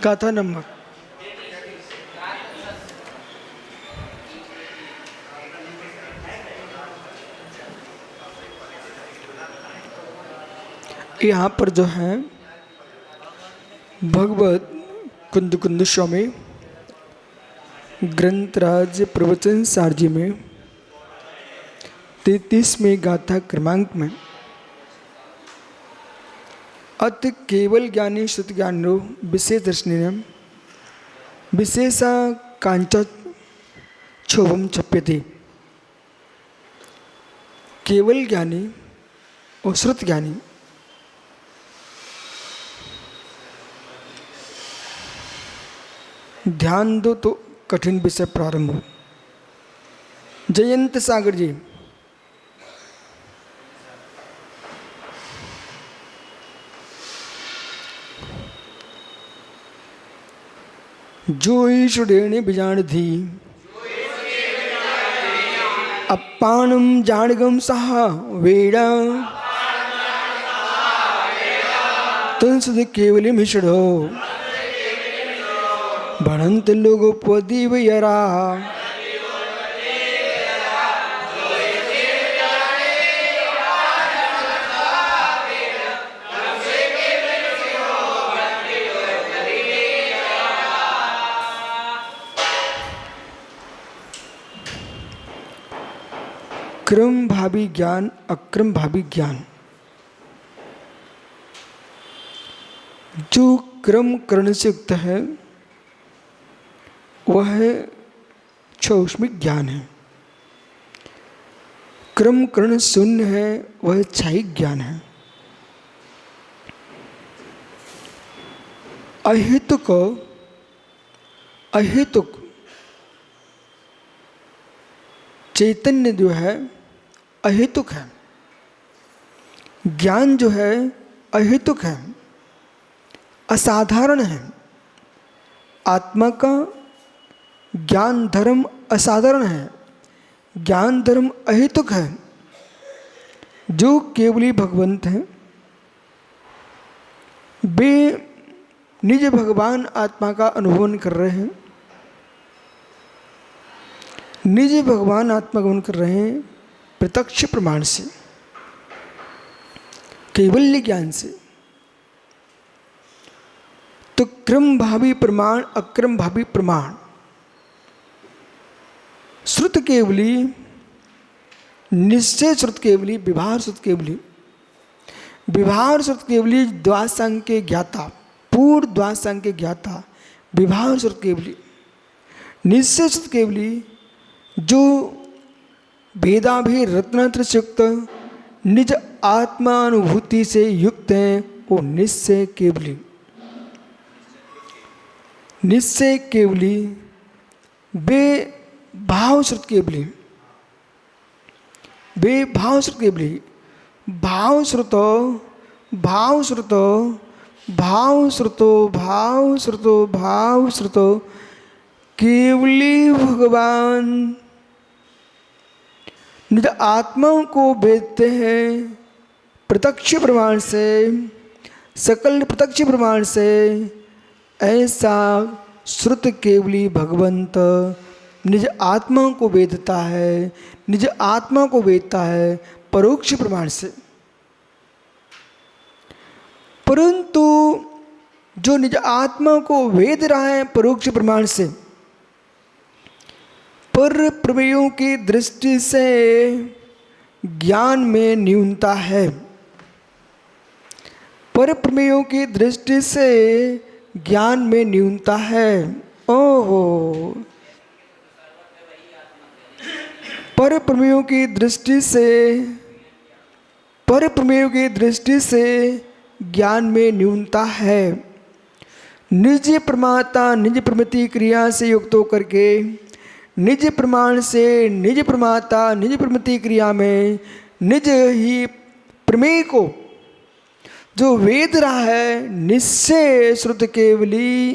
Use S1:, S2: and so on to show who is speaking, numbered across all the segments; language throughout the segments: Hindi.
S1: गाथा नंबर यहाँ पर जो है भगवत कुंद कुंद स्वामी ग्रंथराज प्रवचन सारजी में 33वें गाथा क्रमांक में अत केवल ज्ञानी श्रुत ज्ञानो विशेष दर्शनीय विशेषा कांचा क्षोभम छप्यते। केवल ज्ञानी और श्रुत ज्ञानी ध्यान दो तो कठिन विषय प्रारंभ हो। जयंत सागर जी जो ईश्वरेण बिजाणधि अपानम जाणगम सहा वेड़ा तंसद केवल मिश्रो भणंत लोगोपदीव यरा। क्रम भावी ज्ञान अक्रम भावी ज्ञान। जो क्रम करण से युक्त है वह क्षौष्मिक ज्ञान है। क्रम करण शून्य है वह छायिक ज्ञान है। अहेतुक अहेतुक चैतन्य जो है अहेतुक है। ज्ञान जो है अहेतुक है, असाधारण है। आत्मा का ज्ञान धर्म असाधारण है, ज्ञान धर्म अहेतुक है। जो केवली भगवंत हैं वे निज भगवान आत्मा का अनुभव कर रहे हैं, निज भगवान आत्मा का अनुभव कर रहे हैं प्रत्यक्ष प्रमाण से, कैवल्य ज्ञान से। तो क्रम भावी प्रमाण अक्रम भावी प्रमाण, श्रुत केवली निश्चय श्रुत केवली विभार श्रुत केवली। विभार श्रुत केवली द्वासांग के ज्ञाता, पूर्ण द्वासांग के ज्ञाता विभार श्रुत केवली। निश्चय श्रुत केवली जो भेदाभेद रत्नात्र से युक्त निज आत्मानुभूति से युक्त है वो निश्चय केवली। निश्चय केवली वे भाव श्रुत केवली, वे भाव श्रुत केवली। भाव श्रुतो भाव श्रुतो भाव श्रुतो भाव श्रुतो भाव श्रुतो केवली भगवान निज आत्मा को वेदते हैं प्रत्यक्ष प्रमाण से, सकल प्रत्यक्ष प्रमाण से। ऐसा श्रुत केवली भगवंत निज आत्मा को वेदता है, निज आत्मा को वेदता है परोक्ष प्रमाण से। परंतु जो निज आत्मा को वेद रहा है परोक्ष प्रमाण से, पर प्रमेयों की दृष्टि से ज्ञान में न्यूनता है। पर प्रमेयों की दृष्टि से ज्ञान में न्यूनता है। ओहो, पर प्रमेयों की दृष्टि से, पर प्रमेयों की दृष्टि से ज्ञान में न्यूनता है। निज प्रमाता निज प्रमिति क्रिया से युक्त होकर के निज प्रमाण से निज प्रमाता निज प्रमिति क्रिया में निज ही प्रमेय को जो वेद रहा है निश्चय श्रुत केवली,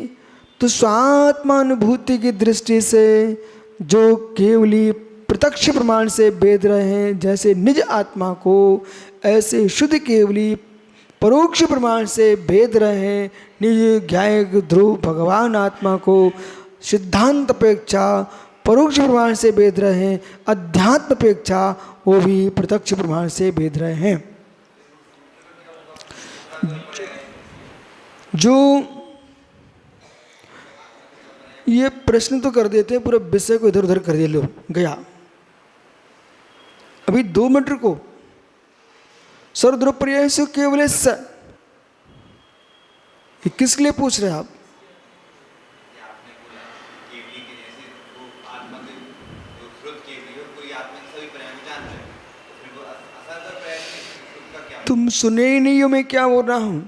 S1: तो स्वात्मानुभूति की दृष्टि से जो केवली प्रत्यक्ष प्रमाण से वेद रहे हैं जैसे निज आत्मा को, ऐसे शुद्ध केवली परोक्ष प्रमाण से भेद रहे हैं। निज ज्ञायक ध्रुव भगवान आत्मा को सिद्धांत अपेक्षा परोक्ष प्रमाण से भेद रहे हैं, अध्यात्म अपेक्षा वो भी प्रत्यक्ष प्रमाण से भेद रहे हैं। जो ये प्रश्न तो कर देते हैं, पूरा विषय को इधर उधर कर दे, लो गया। अभी 2 मिनट को सर्वद्रुपर्यायसु केवल किसके लिए पूछ रहे हैं आप? तुम सुने ही नहीं हो मैं क्या बोल रहा हूं,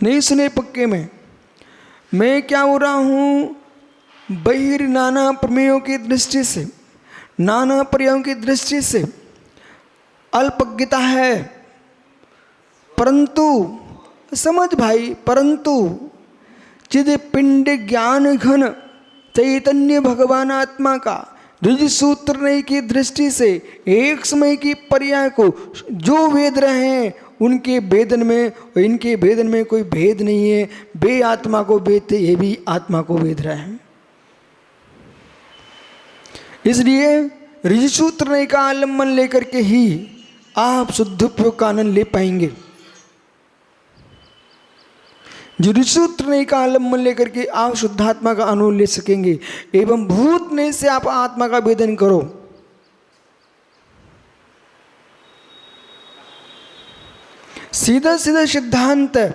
S1: नहीं सुने पक्के में। मैं क्या बोल रहा हूं, बहिर नाना प्रमेयों की दृष्टि से, नाना पर्यायों की दृष्टि से अल्पज्ञता है, परंतु समझ भाई, परंतु चिद पिंड ज्ञान घन चैतन्य भगवान आत्मा का ऋज सूत्र नहीं की दृष्टि से एक समय की पर्याय को जो वेद रहे हैं उनके भेदन में और इनके भेदन में कोई भेद नहीं है। वे आत्मा को वेदते, ये भी आत्मा को वेद रहे हैं। इसलिए ऋज सूत्र नहीं का आलम्बन लेकर के ही आप शुद्ध उपयोग का आनंद ले पाएंगे। जो ऋषिसूत्र नहीं का आलम्बन लेकर के आप शुद्धात्मा का आनंद ले सकेंगे। एवं भूत नहीं से आप आत्मा का वेदन करो। सीधा सीधा सिद्धांत है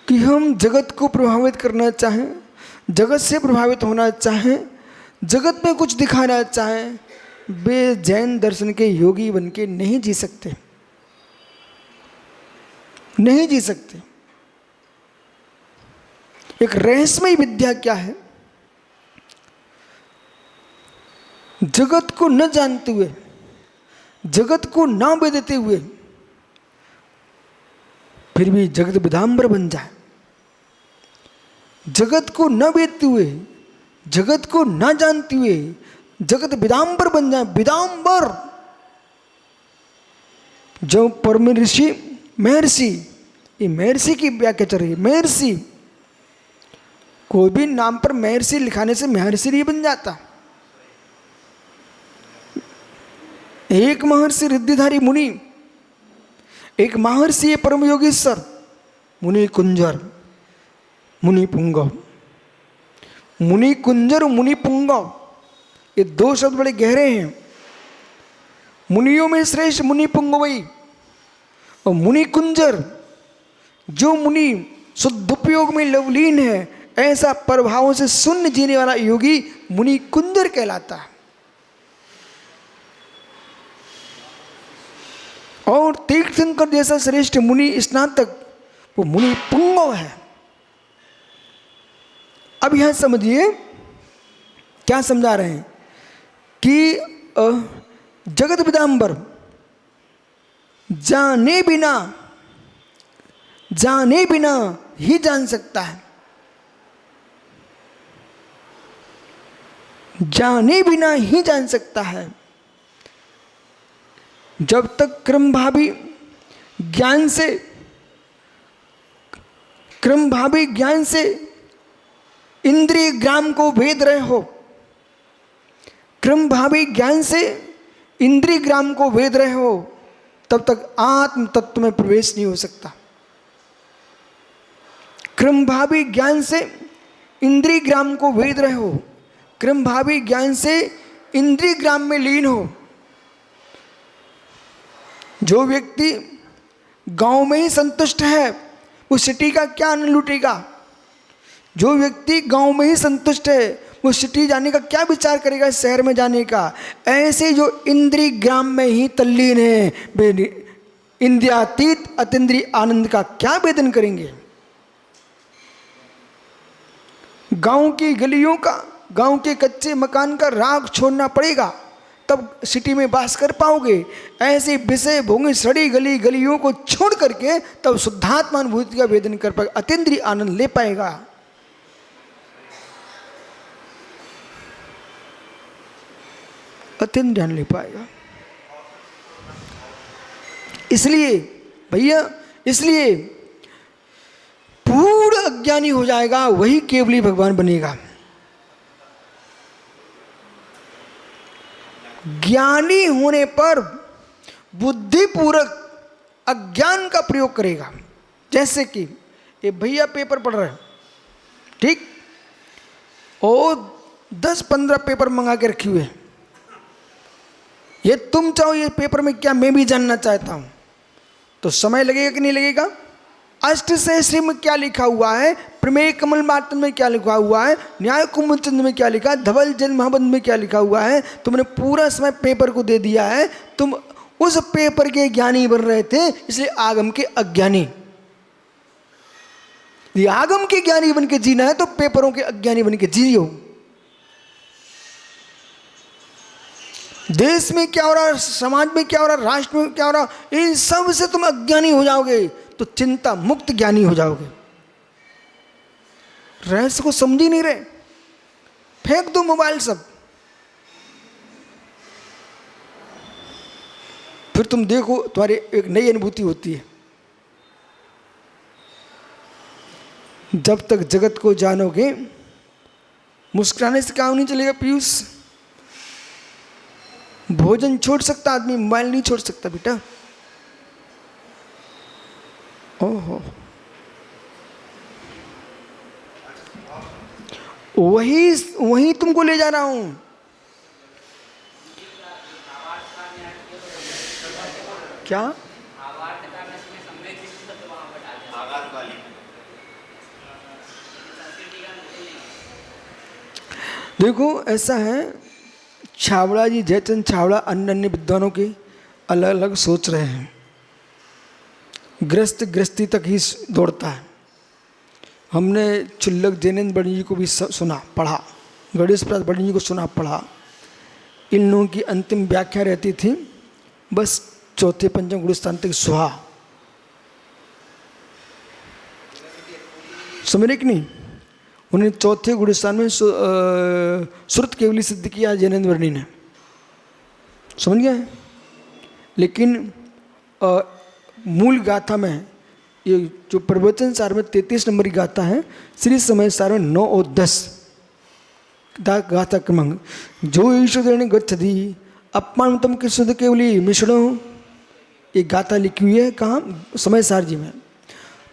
S1: कि हम जगत को प्रभावित करना चाहें, जगत से प्रभावित होना चाहें, जगत में कुछ दिखाना चाहें, वे जैन दर्शन के योगी बन के नहीं जी सकते, नहीं जी सकते। एक रहस्यमय विद्या क्या है, जगत को न जानते हुए, जगत को न वेदते हुए फिर भी जगत विदांबर बन जाए। जगत को न वेदते हुए, जगत को न जानते हुए जगत विदांबर बन जाए। विदांबर जो परम ऋषि महर्षि, ये महर्षि की व्याख्या चल रही है। महर्षि, कोई भी नाम पर महर्षि लिखाने से महर्षि नहीं बन जाता। एक महर्षि रिद्धिधारी मुनि, एक महर्षि है परम योगीश्वर, मुनि कुंजर, मुनि पुंगव। मुनि कुंजर, मुनि पुंगव, ये 2 शब्द बड़े गहरे हैं। मुनियों में श्रेष्ठ मुनि पुंगवई और मुनि कुंजर। जो मुनि शुद्धोपयोग में लवलीन है, ऐसा प्रभावों से शून्य जीने वाला योगी मुनि कुंजर कहलाता है। और तीर्थंकर जैसा श्रेष्ठ मुनि स्नातक वो मुनि पुंगव है। अब यहां समझिए क्या समझा रहे हैं कि जगत विदांबर जाने बिना ही जान सकता है, जाने बिना ही जान सकता है। जब तक क्रमभावी ज्ञान से इंद्रिय ग्राम को भेद रहे हो, क्रमभावी ज्ञान से इंद्रिय ग्राम को भेद रहे हो, तब तक आत्म तत्व में प्रवेश नहीं हो सकता। क्रमभावी ज्ञान से इंद्रिय ग्राम को भेद रहे हो, क्रमभावी ज्ञान से इंद्रिय ग्राम में लीन हो। जो व्यक्ति गांव में ही संतुष्ट है वो सिटी का क्या आनंद लूटेगा। जो व्यक्ति गांव में ही संतुष्ट है वो सिटी जाने का क्या विचार करेगा, शहर में जाने का। ऐसे जो इंद्रिय ग्राम में ही तल्लीन है वे इंद्रियातीत अतीन्द्रिय आनंद का क्या वेदन करेंगे। गांव की गलियों का, गांव के कच्चे मकान का राग छोड़ना पड़ेगा, तब सिटी में वास कर पाओगे। ऐसे विषय भोगी सड़ी गली गलियों को छोड़ करके तब शुद्धात्मानुभूति का वेदन कर पाएगा, अतीन्द्रिय आनंद ले पाएगा। अतीन्द्रिय आनंद ले पाएगा। इसलिए भैया, इसलिए पूर्ण अज्ञानी हो जाएगा वही केवली भगवान बनेगा। ज्ञानी होने पर बुद्धिपूर्वक अज्ञान का प्रयोग करेगा। जैसे कि ये भैया पेपर पढ़ रहे हैं, ठीक, और 10-15 पेपर मंगा के रखे हुए हैं। ये तुम चाहो ये पेपर में क्या, मैं भी जानना चाहता हूं, तो समय लगेगा कि नहीं लगेगा? अष्टसहस्री में क्या लिखा हुआ है, प्रमेय कमल मातन में क्या लिखा हुआ है, न्याय कुमुदचंद में क्या लिखा, धवल जल महाबंध में क्या लिखा हुआ है, तुमने पूरा समय पेपर को दे दिया है। तुम उस पेपर के ज्ञानी बन रहे थे, इसलिए आगम के अज्ञानी। ये आगम के ज्ञानी बन के जीना है तो पेपरों के अज्ञानी बन के जियो। देश में क्या हो रहा है, समाज में क्या हो रहा है, राष्ट्र में क्या हो रहा है, इन सब से तुम अज्ञानी हो जाओगे तो चिंता मुक्त ज्ञानी हो जाओगे। रहस्य को समझ ही नहीं रहे, फेंक दो मोबाइल सब, फिर तुम देखो तुम्हारी एक नई अनुभूति होती है। जब तक जगत को जानोगे, मुस्कुराने से काम नहीं चलेगा पीयूष। भोजन छोड़ सकता आदमी, मोबाइल नहीं छोड़ सकता बेटा। ओहो, वही तुमको ले जा रहा हूं। क्या? देखो ऐसा है, छावड़ा जी, जयचंद छावड़ा अन्य अन्य विद्वानों के अलग अलग सोच रहे हैं। गृहस्थी तक ही दौड़ता है। हमने चुल्लक जैनेन्द्र बड़ी जी को भी सुना पढ़ा, गणेश प्रसाद बड़ी जी को सुना पढ़ा। इन लोगों की अंतिम व्याख्या रहती थी बस चौथे पंचम गुरुस्थान तक सुहा। समझ रहे कि नहीं? उन्हें चौथे गुरुस्थान में श्रुत केवली सिद्ध किया जैनेन्द्र वर्णी ने, समझ गया है। लेकिन मूल गाथा में, ये जो प्रवचन सार में 33 नंबर की गाथा है, श्री समय सार में 9 और 10 गाथा क्रमांक, जो ईश्वर गच्छति अपमानतम के शुद्ध केवली मिश्रणो, ये गाथा लिखी हुई है कहाँ? समय सार जी में।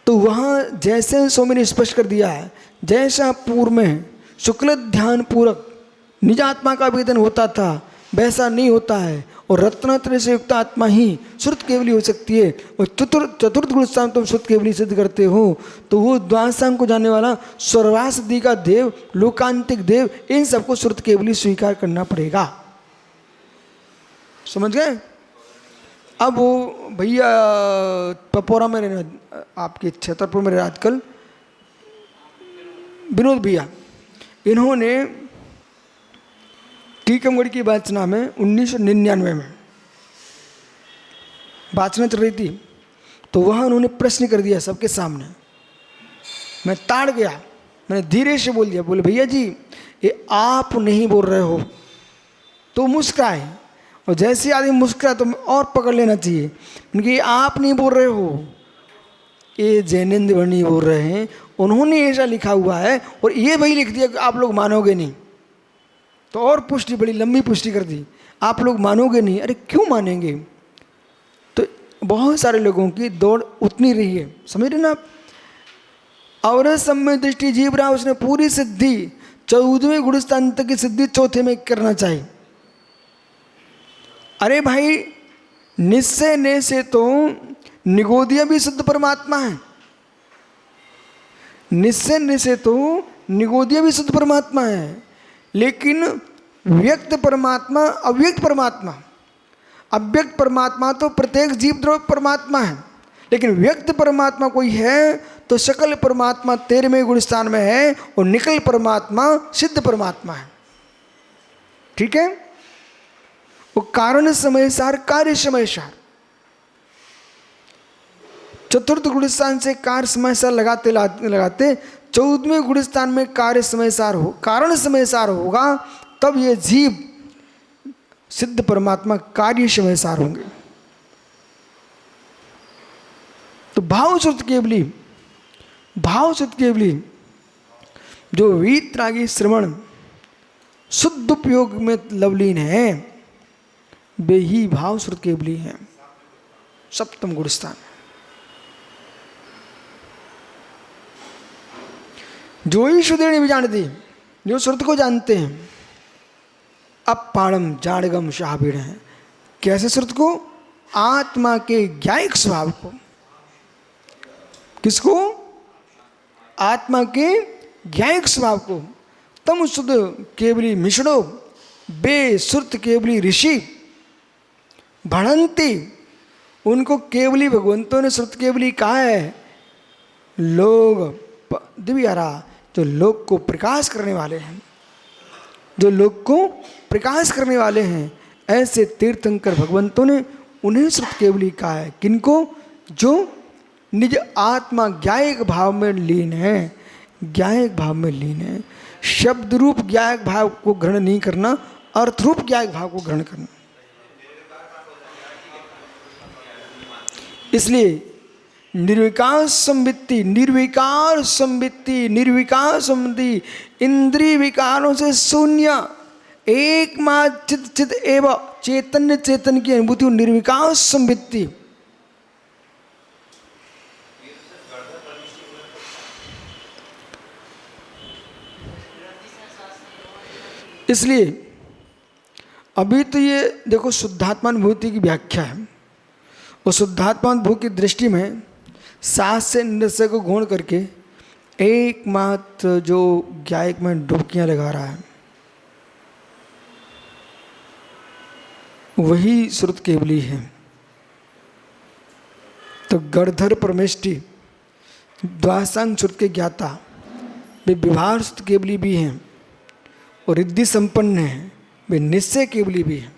S1: तो वहाँ जैसे स्वामी ने स्पष्ट कर दिया है, जैसा पूर्व में शुक्ल ध्यान पूर्वक निजात्मा का वेदन होता था वैसा नहीं होता है, और रत्नत्रय से युक्त आत्मा ही श्रुत केवली हो सकती है। और चतुर्थ गुण स्थान तुम श्रुत केवली सिद्ध करते हो, तो वो द्वादशांग को जानने वाला स्वर्वासदि का देव, लोकांतिक देव, इन सबको श्रुत केवली स्वीकार करना पड़ेगा। समझ गए? अब वो भैया पपोरा में रहना, आपके छतरपुर में आजकल विनोद भैया, इन्होंने टीकमगढ़ की वाचना में 1999 में वाचना चल रही थी, तो वहाँ उन्होंने प्रश्न कर दिया सबके सामने। मैं ताड़ गया, मैंने धीरे से बोल दिया, बोले भैया जी ये आप नहीं बोल रहे हो, तो मुस्कुराए, और जैसे आदमी मुस्कुराए तो और पकड़ लेना चाहिए, क्योंकि आप नहीं बोल रहे हो, ये जैनेन्द्र वर्णी बोल रहे हैं, उन्होंने ऐसा लिखा हुआ है, और ये वही लिख दिया कि आप लोग मानोगे नहीं। तो और पुष्टि, बड़ी लंबी पुष्टि कर दी, आप लोग मानोगे नहीं। अरे क्यों मानेंगे? तो बहुत सारे लोगों की दौड़ उतनी रही है, समझ रहे ना आप। और सम्य दृष्टि जीव रहा, उसने पूरी सिद्धि 14वें गुणस्थान तक की सिद्धि चौथे में करना चाहिए। अरे भाई, निश्चय ने से तो निगोदिया भी शुद्ध परमात्मा है, निश्चय ने से तो निगोदिया भी शुद्ध परमात्मा है, लेकिन व्यक्त परमात्मा, अव्यक्त परमात्मा, अव्यक्त परमात्मा तो प्रत्येक जीव द्रव्य परमात्मा है, लेकिन व्यक्त परमात्मा कोई है तो सकल परमात्मा 13वें गुण स्थान में है, और निकल परमात्मा सिद्ध परमात्मा है। ठीक है? वो कारण समय सार, कार्य समय सार, चतुर्थ गुणस्थान से कार्य समय सार लगाते लगाते 14वें गुणस्थान में कार्य समय सार हो, कारण समय सार होगा, तब ये जीव सिद्ध परमात्मा कार्य समय सार होंगे। तो भाव श्रुत केवली, भाव श्रुत केवली जो वीतरागी श्रवण शुद्ध उपयोग में लवलीन है, वे ही भाव श्रुत केवली हैं। सप्तम गुण स्थान। जो ही श्रुदेण भी जानती, जो श्रुत को जानते हैं, अपाणम जाड़गम शाहबीण है। कैसे श्रुत को? आत्मा के ज्ञायक स्वभाव को। किसको? आत्मा के ज्ञायक स्वभाव को। तम शुद्ध केवली मिश्रो बे श्रुत केवली ऋषि भणंती। उनको केवली भगवंतों ने श्रुत केवली कहा है। लोग दिव्यारा, जो लोक को प्रकाश करने वाले हैं, जो लोक को प्रकाश करने वाले हैं, ऐसे तीर्थंकर भगवंतों ने उन्हें श्रुत केवली कहा है। किनको? जो निज आत्मा ज्ञायक भाव में लीन है, ज्ञायक भाव में लीन है। शब्द रूप ज्ञायक भाव को ग्रहण नहीं करना, अर्थ रूप ज्ञायक भाव को ग्रहण करना। इसलिए निर्विकार संवित्ति, निर्विकार संवित्ति, निर्विकार संवित्ति, इंद्रिय विकारों से शून्य एकमात्र चित चित एवं चैतन्य चेतन की अनुभूति निर्विकार संवित्ति। इसलिए अभी तो ये देखो शुद्धात्मानुभूति की व्याख्या है, और शुद्धात्मानुभूति की दृष्टि में सास से निश्चय को गौण करके एकमात्र जो ज्ञायक में डुबकियां लगा रहा है, वही श्रुत केवली है। तो गणधर परमेष्टि द्वासांग श्रुत के ज्ञाता वे विभार श्रुत केवली भी हैं, और रिद्धि संपन्न हैं, वे निश्चय केवली भी हैं।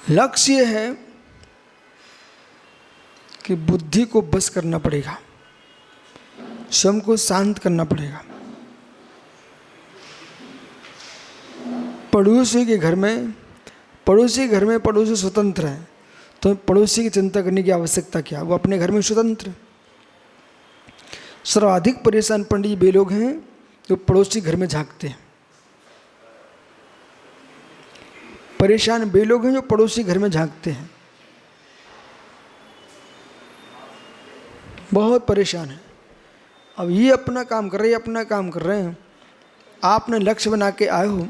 S1: लक्ष्य है कि बुद्धि को बस करना पड़ेगा, स्वयं को शांत करना पड़ेगा। पड़ोसी के घर में, पड़ोसी घर में पड़ोसी स्वतंत्र है, तो पड़ोसी की चिंता करने की आवश्यकता क्या? वो अपने घर में स्वतंत्र। सर्वाधिक परेशान पंडित वे लोग हैं जो पड़ोसी घर में झांकते हैं। परेशान वे लोग हैं जो पड़ोसी घर में झांकते हैं, बहुत परेशान है। अब ये अपना काम कर रहे हैं, अपना काम कर रहे हैं। आपने लक्ष्य बना के आए हो,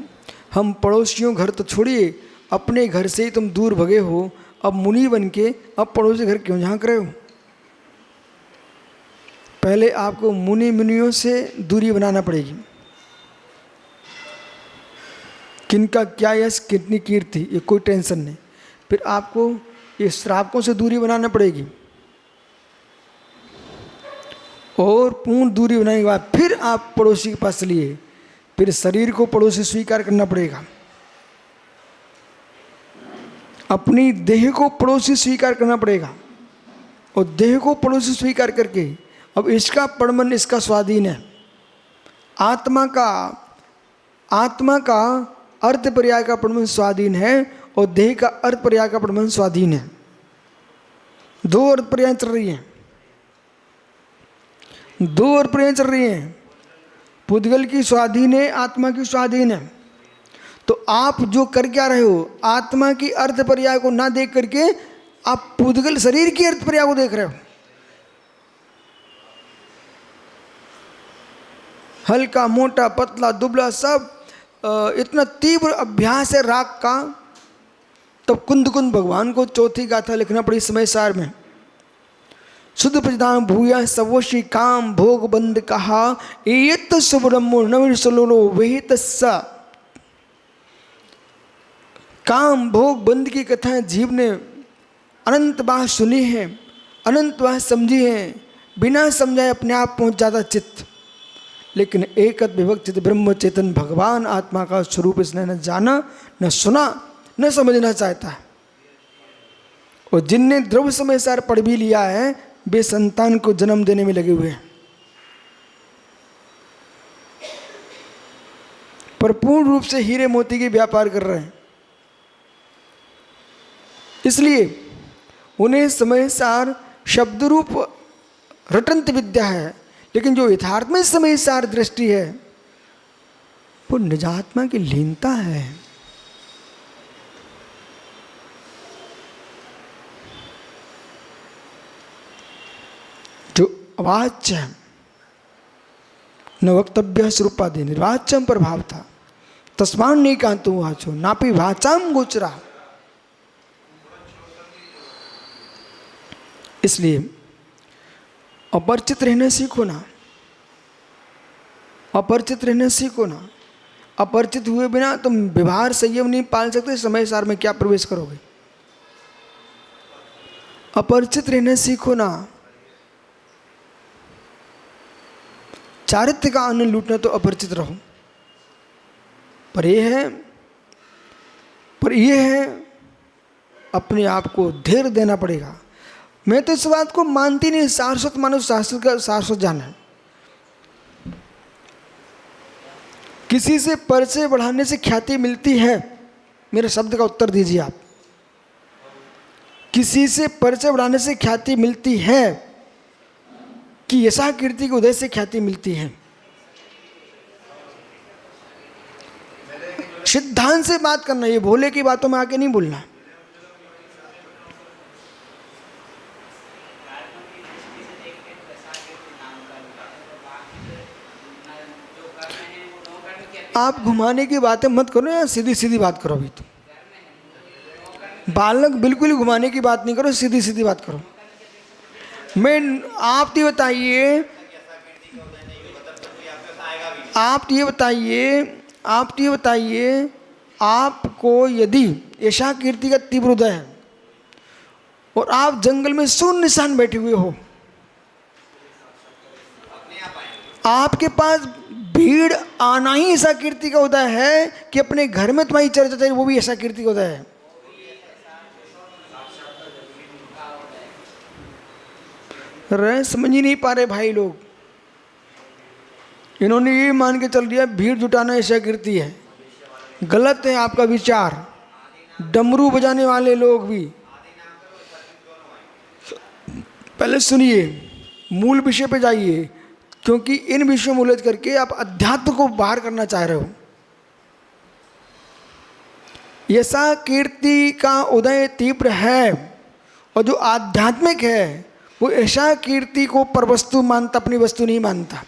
S1: हम पड़ोसियों घर तो छोड़िए, अपने घर से ही तुम दूर भगे हो, अब मुनि बन के अब पड़ोसी घर क्यों झांक रहे हो? पहले आपको मुनियों से दूरी बनाना पड़ेगी। किनका क्या यश, कितनी कीर्ति, ये कोई टेंशन नहीं। फिर आपको ये श्रावकों से दूरी बनाना पड़ेगी, और पूर्ण दूरी बनाने के बाद फिर आप पड़ोसी के पास चलिए। फिर शरीर को पड़ोसी स्वीकार करना पड़ेगा, अपनी देह को पड़ोसी स्वीकार करना पड़ेगा, और देह को पड़ोसी स्वीकार करके अब इसका परमन इसका स्वाधीन है। आत्मा का अर्थ पर्याय का परमन स्वाधीन है, और देह का अर्थ पर्याय का परमन स्वाधीन है। दो अर्थ पर्याय चल रही हैं, दो अर्थ पर्याय चल रही हैं। पुद्गल की स्वाधीन है, आत्मा की स्वाधीन है। तो आप जो कर क्या रहे हो, आत्मा की अर्थ पर्याय को ना देख करके आप पुद्गल शरीर की अर्थ पर्याय को देख रहे हो। हल्का मोटा पतला दुबला सब इतना तीव्र अभ्यास है राग का, तब कुंद कुंद भगवान को चौथी गाथा लिखना पड़ी समय सार में। शुद्ध प्रदान भूया सवोशी काम भोग बंद कहा एयत सुब्रह्मो नवीर सलोलो वेहित सा। काम भोग बंद की कथाएं जीव ने अनंत बार सुनी है, अनंत बार समझी है, बिना समझाए अपने आप पहुंच जाता चित्त। लेकिन एकत विभक्त चित्त ब्रह्म चेतन भगवान आत्मा का स्वरूप इसने न जाना, न सुना, न समझना चाहता है। और जिनने द्रव्य समय सार पढ़ भी लिया है, वे संतान को जन्म देने में लगे हुए हैं, पर पूर्ण रूप से हीरे मोती के व्यापार कर रहे हैं। इसलिए उन्हें समय सार शब्द रूप रटंत विद्या है, लेकिन जो यथार्थ में समय सार दृष्टि है वो निजात्मा की लीनता है। जो अवाच्य न वक्तव्य स्वरूपादि निर्वाच्यम प्रभाव था, तस्मान नहीं कांतु वाचो नापि वाचाम गोचरा। इसलिए अपरिचित रहने सीखो ना, अपरिचित रहने सीखो ना। अपरिचित हुए बिना तुम व्यवहार संयम नहीं पाल सकते, समय सार में क्या प्रवेश करोगे। अपरिचित रहने सीखो ना। चारित्र्य का आनंद लूटना तो अपरिचित रहो, पर यह है अपने आप को धैर्य देना पड़ेगा। मैं तो इस बात को मानती नहीं, सारस्वत मानव शास्त्र का सारस्वत जाना है। किसी से परिचय बढ़ाने से ख्याति मिलती है, मेरे शब्द का उत्तर दीजिए आप। किसी से परिचय बढ़ाने से ख्याति मिलती है कि यशा कीर्ति के उदय से ख्याति मिलती है। सिद्धांत से बात करना, ये भोले की बातों में आके नहीं बोलना। आप घुमाने की बातें मत करो या सीधी सीधी बात करो। अभी तो बालक बिल्कुल ही घुमाने की बात नहीं करो, सीधी सीधी बात करो। मैं आप ये बताइए, आपको यदि यशा कीर्ति का तीव्र उदय है और आप जंगल में शून्य निशान बैठे हुए हो, आपके पास भीड़ आना ही ऐसा कीर्ति का उदय है कि अपने घर में तुम्हारी चर्चा चल, वो भी ऐसा कीर्ति का उदय है। रहे समझ ही नहीं पा रहे भाई लोग। इन्होंने ये मान के चल दिया भीड़ जुटाना ऐसा कीर्ति है। गलत है आपका विचार। डमरू बजाने वाले लोग भी, पहले सुनिए, मूल विषय पे जाइए, क्योंकि इन विषयों में उलझ करके आप अध्यात्म को बाहर करना चाह रहे हो। यशा कीर्ति का उदय तीव्र है और जो आध्यात्मिक है वो यशा कीर्ति को परवस्तु मानता, अपनी वस्तु नहीं मानता।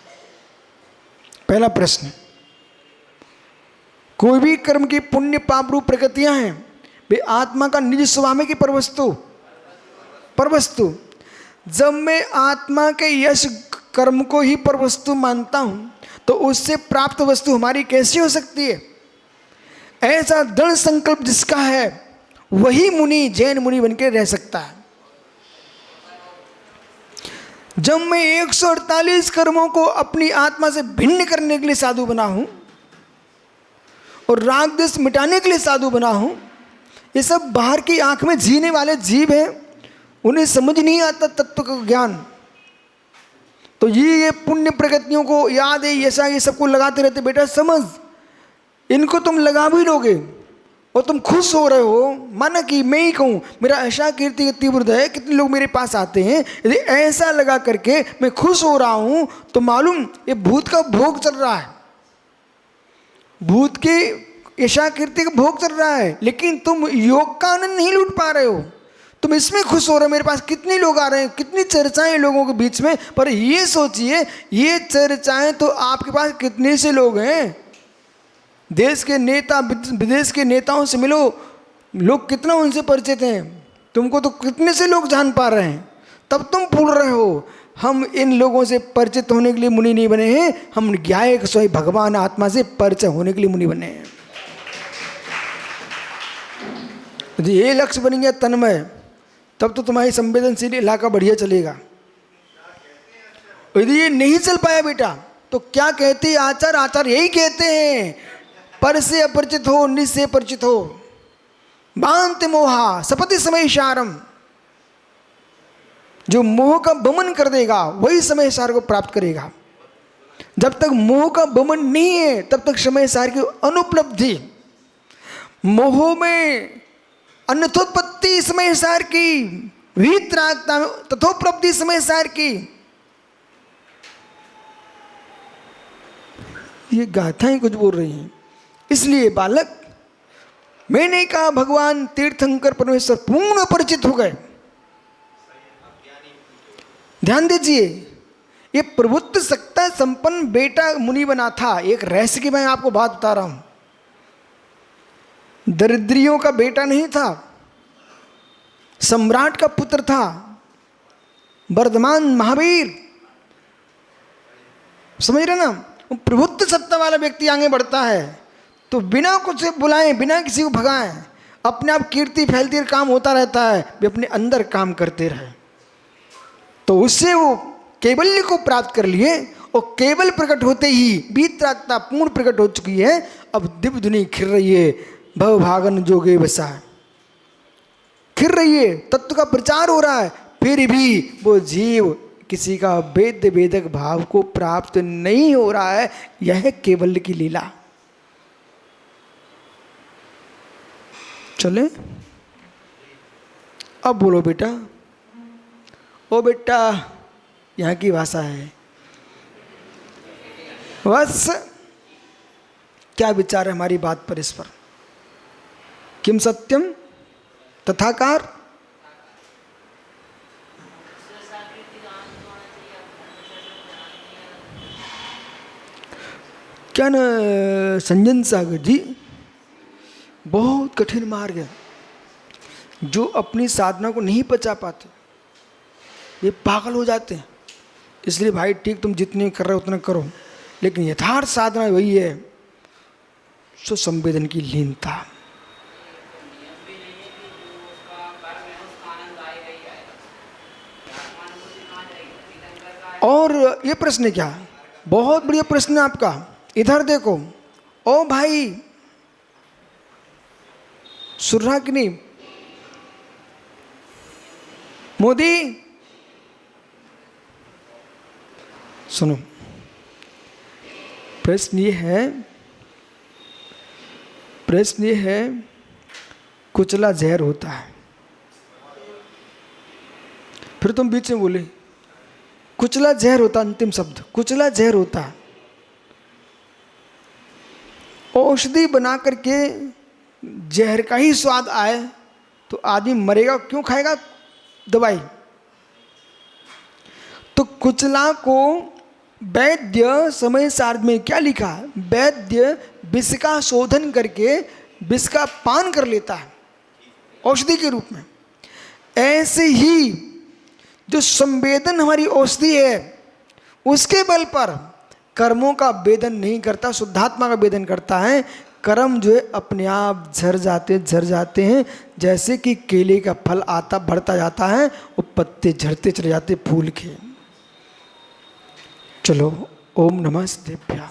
S1: पहला प्रश्न, कोई भी कर्म की पुण्य पाप रूप प्रकृतियां हैं, वे आत्मा का निज स्वभाव में की परवस्तु। जब मैं आत्मा के यश कर्म को ही परवस्तु मानता हूं तो उससे प्राप्त वस्तु हमारी कैसी हो सकती है। ऐसा दृढ़ संकल्प जिसका है वही मुनि, जैन मुनि बनकर रह सकता है। जब मैं 148 कर्मों को अपनी आत्मा से भिन्न करने के लिए साधु बना हूं और राग द्वेष मिटाने के लिए साधु बना हूं, ये सब बाहर की आंख में जीने वाले जीव हैं, उन्हें समझ नहीं आता तत्व का ज्ञान। तो ये पुण्य प्रगतियों को याद है, ऐसा ये सबको लगाते रहते। बेटा समझ, इनको तुम लगा भी लोगे और तुम खुश हो रहे हो, माना कि मैं ही कहूँ मेरा ऐसा कीर्ति का तीव्र है, कितने लोग मेरे पास आते हैं, यदि ऐसा लगा करके मैं खुश हो रहा हूँ तो मालूम ये भूत का भोग चल रहा है, भूत के यशा कीर्ति का भोग चल रहा है। लेकिन तुम योग का आनंद नहीं लूट पा रहे हो, तुम इसमें खुश हो रहे हो। मेरे पास कितने लोग आ रहे हैं, कितनी चर्चाएं लोगों के बीच में, पर ये सोचिए ये चर्चाएं तो आपके पास कितने से लोग हैं। देश के नेता विदेश के नेताओं से मिलो, लोग कितना उनसे परिचित हैं, तुमको तो कितने से लोग जान पा रहे हैं, तब तुम भूल रहे हो। हम इन लोगों से परिचित होने के लिए मुनि नहीं बने हैं, हम ज्ञायक स्वयं भगवान आत्मा से परिचय होने के लिए मुनि बने हैं। यदि ये लक्ष्य बन गया तन्मय, तब तो तुम्हारी संवेदनशील इलाका बढ़िया चलेगा। यदि ये नहीं चल पाया बेटा तो क्या कहते आचार, आचार यही कहते हैं, पर से अपरिचित हो निज से परिचित हो, बांत मोहा सपति समय सारम। जो मोह का बमन कर देगा वही समय सार को प्राप्त करेगा। जब तक मोह का बमन नहीं है तब तक समय सार की अनुपलब्धि। मोह में अन्यथोत्पत्ति समय सार की, वीतरागता में तथोपलब्धि समय सार की। ये गाथाएं कुछ बोल रही हैं। इसलिए बालक, मैंने कहा भगवान तीर्थंकर परमेश्वर पूर्ण परिचित हो गए। ध्यान दीजिए, ये प्रभुत्व सत्ता संपन्न बेटा मुनि बना था। एक रहस्य की मैं आपको बात बता रहा हूं, दरिद्रियों का बेटा नहीं था, सम्राट का पुत्र था, वर्धमान महावीर। समझ रहे ना? प्रभुत्व सत्ता वाला व्यक्ति आगे बढ़ता है तो बिना कुछ बुलाएं, बिना किसी को भगाएं, अपने आप कीर्ति फैलती है, काम होता रहता है, वे अपने अंदर काम करते रहे। तो उससे वो कैवल्य को प्राप्त कर लिए और केवल प्रकट होते ही वीतरागता पूर्ण प्रकट हो चुकी है। अब दिव्य धुनी खिर रही है, भव भागन जोगे बसा खिर रही है, तत्व का प्रचार हो रहा है। फिर भी वो जीव किसी का वेद्य वेदक भाव को प्राप्त नहीं हो रहा है। यह केवल्य की लीला। चले अब बोलो बेटा, ओ बेटा, यहाँ की भाषा है। बस क्या विचार है हमारी बात पर? इस पर किम सत्यम तथाकार? क्या न संजन सागर जी, बहुत कठिन मार्ग है। जो अपनी साधना को नहीं पचा पाते ये पागल हो जाते हैं। इसलिए भाई ठीक, तुम जितने कर रहे हो उतना करो, लेकिन यथार्थ साधना वही है सो संवेदन की लीनता। और ये प्रश्न क्या, बहुत बढ़िया प्रश्न है आपका। इधर देखो, ओ भाई, सुन रहा कि नहीं? मोदी सुनो, प्रश्न ये है, कुचला जहर होता है। फिर तुम बीच में बोले कुचला जहर होता, अंतिम शब्द कुचला जहर होता है। औषधि बना करके जहर का ही स्वाद आए तो आदमी मरेगा, क्यों खाएगा दवाई? तो कुचला को वैद्य समय सार्ध में क्या लिखा? वैद्य विष का शोधन करके विष का पान कर लेता है औषधि के रूप में। ऐसे ही जो संवेदन हमारी औषधि है, उसके बल पर कर्मों का वेदन नहीं करता, शुद्धात्मा का वेदन करता है। कर्म जो है अपने आप झर जाते हैं। जैसे कि केले का फल आता बढ़ता जाता है, वो पत्ते झड़ते चले जाते फूल के। चलो, ओम नमः शिवाय।